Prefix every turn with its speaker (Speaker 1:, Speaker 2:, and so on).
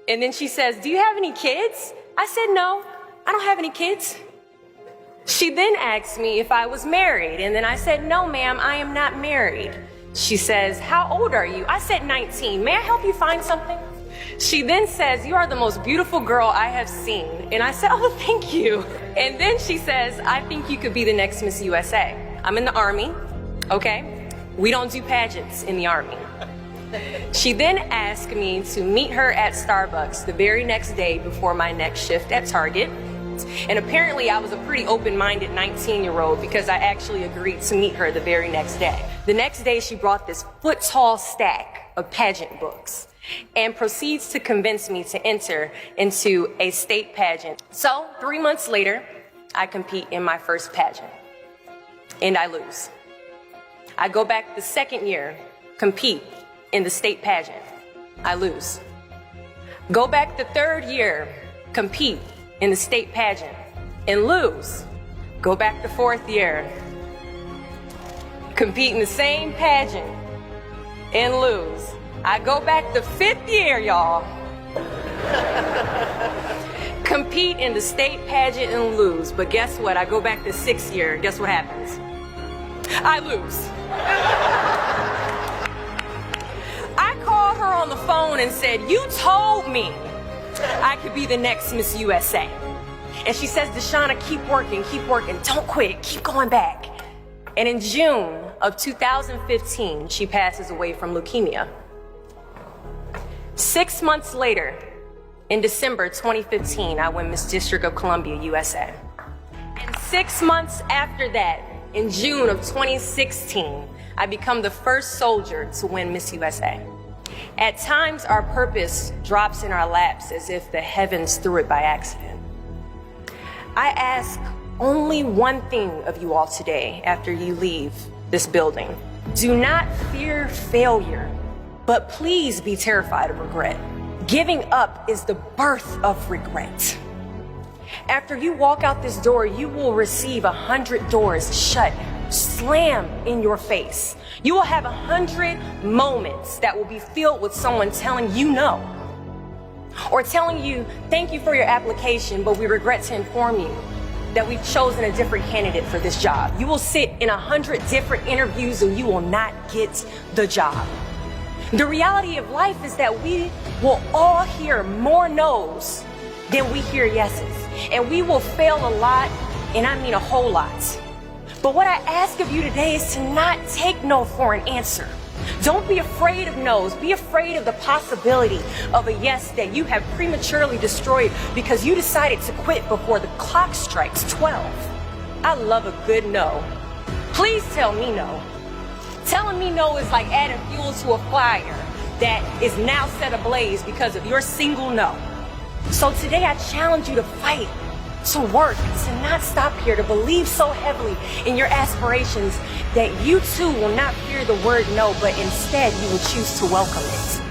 Speaker 1: And then she says, do you have any kids? I said, no, I don't have any kids. She then asked me if I was married. And then I said, no, ma'am, I am not married. She says, how old are you? I said, 19. May I help you find something? She then says, you are the most beautiful girl I have seen. And I said, oh, thank you. And then she says, I think you could be the next Miss USA. I'm in the Army, okay? We don't do pageants in the Army. She then asked me to meet her at Starbucks the very next day before my next shift at Target. And apparently I was a pretty open-minded 19-year-old because I actually agreed to meet her the very next day. The next day she brought this foot-tall stack of pageant books and proceeds to convince me to enter into a state pageant. So 3 months later, I compete in my first pageant and I lose. I go back the second year, compete in the state pageant. I lose. Go back the third year, compete in the state pageant and lose. Go back the fourth year, compete in the same pageant and lose. I go back the fifth year, y'all. Compete in the state pageant and lose. But guess what? I go back the sixth year. Guess what happens? I lose. I called her on the phone and said, you told me I could be the next Miss USA. And she says, Deshauna, keep working, don't quit, keep going back. And in June of 2015, she passes away from leukemia. 6 months later, in December 2015, I win Miss District of Columbia, USA. And 6 months after that, in June of 2016, I become the first soldier to win Miss USA. At times, our purpose drops in our laps as if the heavens threw it by accident. I ask only one thing of you all today after you leave this building. Do not fear failure, but please be terrified of regret. Giving up is the birth of regret. After you walk out this door, you will receive 100 doors shut, slam in your face. You will have 100 moments that will be filled with someone telling you no, or telling you, thank you for your application, but we regret to inform you that we've chosen a different candidate for this job. You will sit in 100 different interviews and you will not get the job. The reality of life is that we will all hear more no's than we hear yeses. And we will fail a lot, and I mean a whole lot. But what I ask of you today is to not take no for an answer. Don't be afraid of no's. Be afraid of the possibility of a yes that you have prematurely destroyed because you decided to quit before the clock strikes 12. I love a good no. Please tell me no. Telling me no is like adding fuel to a fire that is now set ablaze because of your single no. So today I challenge you to fight, to work, to not stop here, to believe so heavily in your aspirations that you too will not fear the word no, but instead you will choose to welcome it.